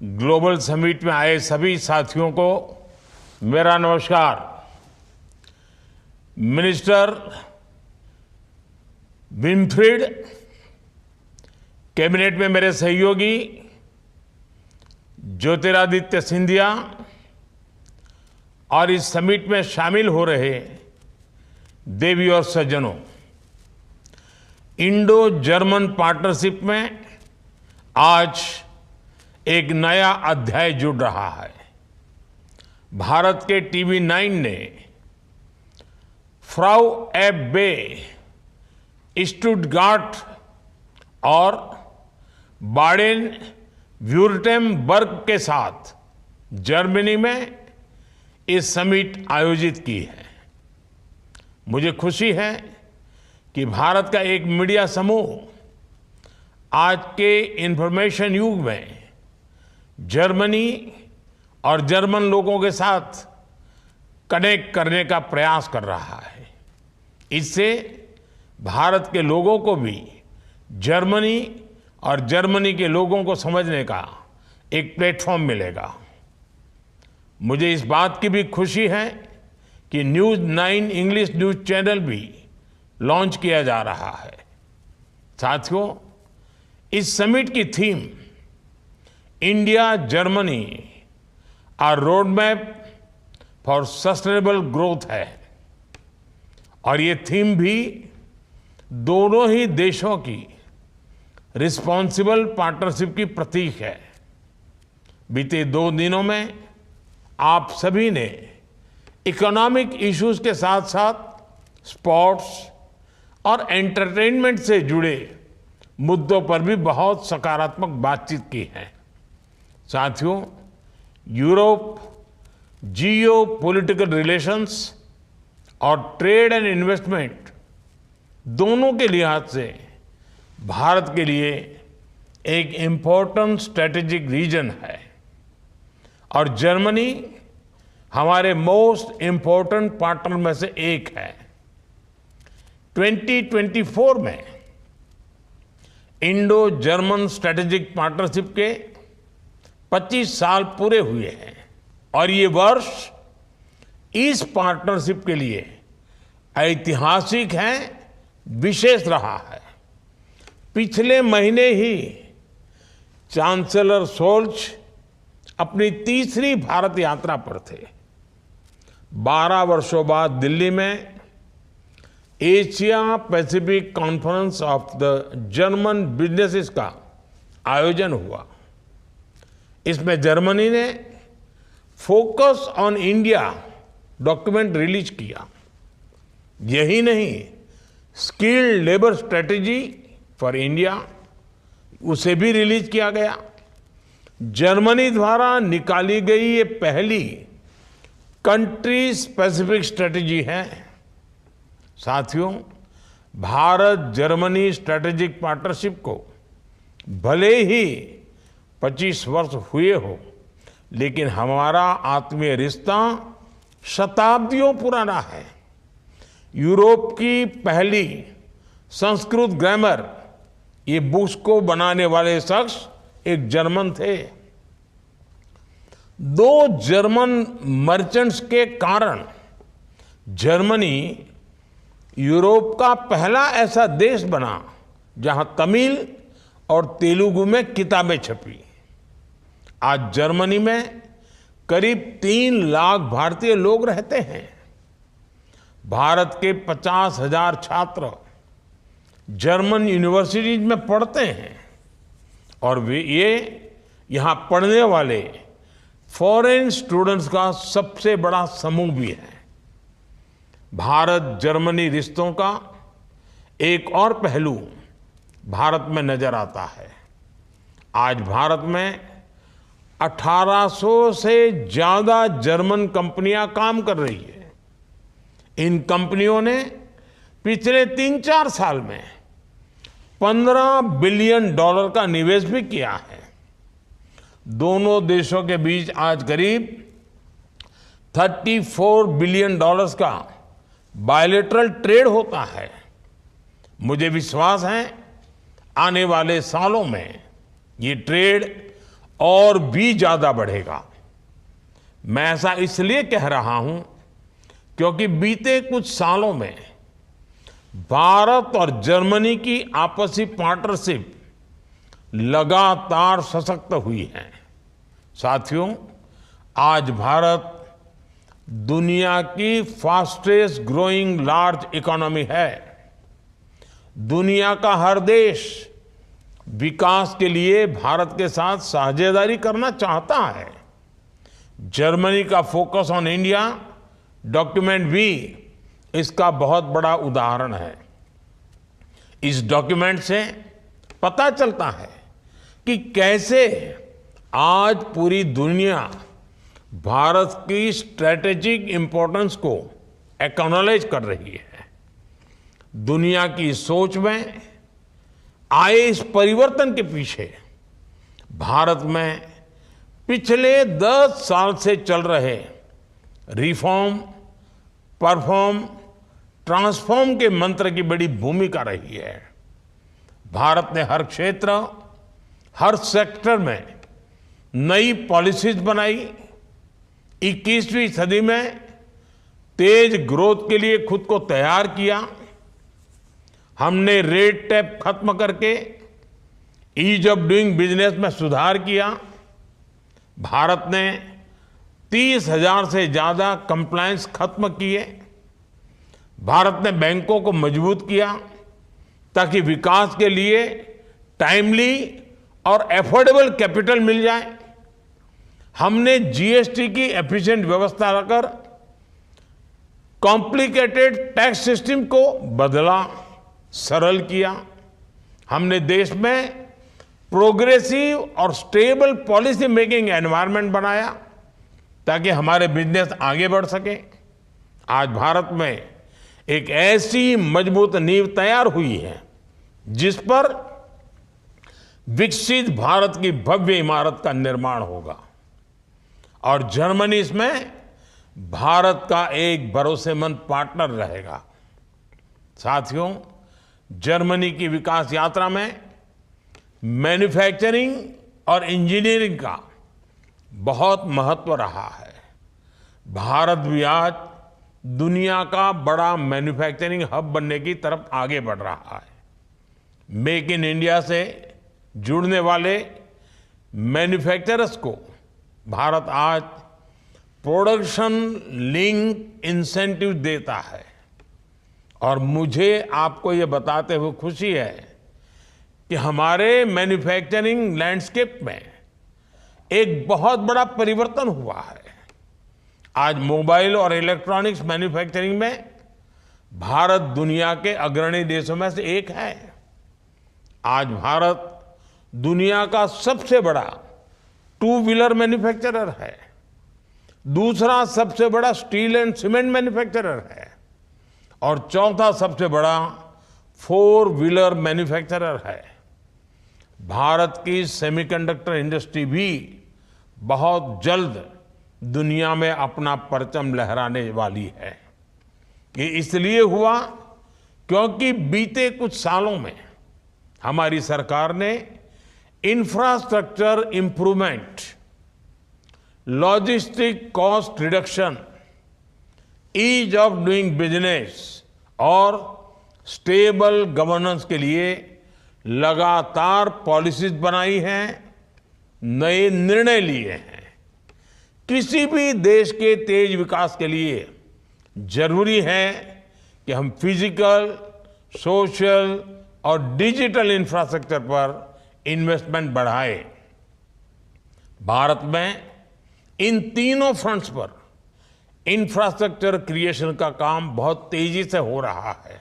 Global summit में आए सभी साथियों को मेरा नमस्कार। मिनिस्टर विनफ्रीड, कैबिनेट में मेरे सहयोगी ज्योतिरादित्य सिंधिया और इस समिट में शामिल हो रहे देवी और सज्जनों, इंडो जर्मन पार्टनरशिप में आज एक नया अध्याय जुड़ रहा है। भारत के TV9 ने फ्राउ एफ बे, स्टुटगार्ट और बाडेन व्यूर्टेम्बर्ग के साथ जर्मनी में इस समिट आयोजित की है। मुझे खुशी है कि भारत का एक मीडिया समूह आज के इंफॉर्मेशन युग में जर्मनी और जर्मन लोगों के साथ कनेक्ट करने का प्रयास कर रहा है। इससे भारत के लोगों को भी जर्मनी और जर्मनी के लोगों को समझने का एक प्लेटफॉर्म मिलेगा। मुझे इस बात की भी खुशी है कि News9 इंग्लिश न्यूज चैनल भी लॉन्च किया जा रहा है। साथियों, इस समिट की theme India Germany a road map for sustainable growth है और ये थीम भी दोनों ही देशों की रिस्पॉन्सिबल पार्टनरशिप की प्रतीक है। बीते 2 दिनों में आप सभी ने इकोनॉमिक इश्यूज के साथ साथ स्पोर्ट्स और एंटरटेनमेंट से जुड़े मुद्दों पर भी बहुत सकारात्मक बातचीत की है। साथियों, यूरोप जियो पॉलिटिकल रिलेशंस और ट्रेड एंड इन्वेस्टमेंट दोनों के लिहाज से भारत के लिए एक इम्पोर्टेंट स्ट्रेटेजिक रीजन है और जर्मनी हमारे मोस्ट इम्पोर्टेंट पार्टनर में से एक है। 2024 में इंडो जर्मन स्ट्रेटेजिक पार्टनरशिप के 25 साल पूरे हुए हैं और ये वर्ष इस पार्टनरशिप के लिए ऐतिहासिक है, विशेष रहा है। पिछले महीने ही चांसलर शोल्ज अपनी तीसरी भारत यात्रा पर थे। 12 वर्षों बाद दिल्ली में Asia Pacific conference of the German businesses का आयोजन हुआ। इसमें जर्मनी ने focus on India document release किया। यही नहीं, skilled labour strategy for India उसे भी रिलीज किया गया। जर्मनी द्वारा निकाली गई ये पहली कंट्री स्पेसिफिक स्ट्रेटेजी है। साथियों, भारत जर्मनी स्ट्रेटेजिक पार्टनरशिप को भले ही 25 वर्ष हुए हो, लेकिन हमारा आत्मीय रिश्ता शताब्दियों पुराना है। यूरोप की पहली संस्कृत ग्रामर, ये बुक्स को बनाने वाले शख्स एक जर्मन थे। 2 जर्मन मर्चेंट्स के कारण जर्मनी यूरोप का पहला ऐसा देश बना जहां तमिल और तेलुगु में किताबें छपी। आज जर्मनी में करीब 3 लाख भारतीय लोग रहते हैं। भारत के 50,000 छात्र जर्मन यूनिवर्सिटीज में पढ़ते हैं और ये यहाँ पढ़ने वाले फॉरेन स्टूडेंट्स का सबसे बड़ा समूह भी है। भारत जर्मनी रिश्तों का एक और पहलू भारत में नजर आता है। आज भारत में 1800 से ज्यादा जर्मन कंपनियां काम कर रही है। इन कंपनियों ने पिछले 3-4 साल में $15 बिलियन का निवेश भी किया है। दोनों देशों के बीच आज करीब $34 बिलियन का बायलैटरल ट्रेड होता है। मुझे विश्वास है आने वाले सालों में ये ट्रेड और भी ज्यादा बढ़ेगा। मैं ऐसा इसलिए कह रहा हूं क्योंकि बीते कुछ सालों में भारत और जर्मनी की आपसी पार्टनरशिप लगातार सशक्त हुई है। साथियों, आज भारत दुनिया की फास्टेस्ट ग्रोइंग लार्ज इकोनॉमी है। दुनिया का हर देश विकास के लिए भारत के साथ साझेदारी करना चाहता है। जर्मनी का फोकस ऑन इंडिया डॉक्यूमेंट भी इसका बहुत बड़ा उदाहरण है। इस डॉक्यूमेंट से पता चलता है कि कैसे आज पूरी दुनिया भारत की स्ट्रैटेजिक इंपॉर्टेंस को एक्नॉलेज कर रही है। दुनिया की सोच में आए इस परिवर्तन के पीछे भारत में पिछले 10 साल से चल रहे रिफॉर्म, परफॉर्म, ट्रांसफॉर्म के मंत्र की बड़ी भूमिका रही है। भारत ने हर क्षेत्र, हर सेक्टर में नई पॉलिसीज बनाई। 21वीं सदी में तेज ग्रोथ के लिए खुद को तैयार किया। हमने रेड टेप खत्म करके ईज ऑफ डूइंग बिजनेस में सुधार किया। भारत ने 30,000 से ज्यादा कंप्लायंस खत्म किए। भारत ने बैंकों को मजबूत किया ताकि विकास के लिए टाइमली और एफोर्डेबल कैपिटल मिल जाए। हमने जीएसटी की एफिशिएंट व्यवस्था रखकर कॉम्प्लिकेटेड टैक्स सिस्टम को बदला, सरल किया। हमने देश में प्रोग्रेसिव और स्टेबल पॉलिसी मेकिंग एनवायरनमेंट बनाया ताकि हमारे बिजनेस आगे बढ़ सके। आज भारत में एक ऐसी मजबूत नींव तैयार हुई है जिस पर विकसित भारत की भव्य इमारत का निर्माण होगा और जर्मनी इसमें भारत का एक भरोसेमंद पार्टनर रहेगा। साथियों, जर्मनी की विकास यात्रा में मैन्युफैक्चरिंग और इंजीनियरिंग का बहुत महत्व रहा है। भारत भी आज दुनिया का बड़ा मैन्युफैक्चरिंग हब बनने की तरफ आगे बढ़ रहा है। मेक इन इंडिया से जुड़ने वाले मैन्युफैक्चरर्स को भारत आज प्रोडक्शन लिंक इंसेंटिव देता है और मुझे आपको ये बताते हुए खुशी है कि हमारे मैन्युफैक्चरिंग लैंडस्केप में एक बहुत बड़ा परिवर्तन हुआ है। आज मोबाइल और इलेक्ट्रॉनिक्स मैन्युफैक्चरिंग में भारत दुनिया के अग्रणी देशों में से एक है। आज भारत दुनिया का सबसे बड़ा 2 व्हीलर मैन्युफैक्चरर है। दूसरा सबसे बड़ा स्टील एंड सीमेंट मैन्युफैक्चरर है और चौथा सबसे बड़ा 4 व्हीलर मैन्युफैक्चरर है। भारत की सेमीकंडक्टर इंडस्ट्री भी बहुत जल्द दुनिया में अपना परचम लहराने वाली है। ये इसलिए हुआ क्योंकि बीते कुछ सालों में हमारी सरकार ने infrastructure improvement, logistic cost reduction, ease of doing business और स्टेबल गवर्नेंस के लिए लगातार पॉलिसीज बनाई हैं, नए निर्णय लिए हैं। किसी भी देश के तेज विकास के लिए जरूरी है कि हम फिजिकल, सोशल और डिजिटल इंफ्रास्ट्रक्चर पर इन्वेस्टमेंट बढ़ाएं। भारत में इन तीनों फ्रंट्स पर इंफ्रास्ट्रक्चर क्रिएशन का काम बहुत तेजी से हो रहा है।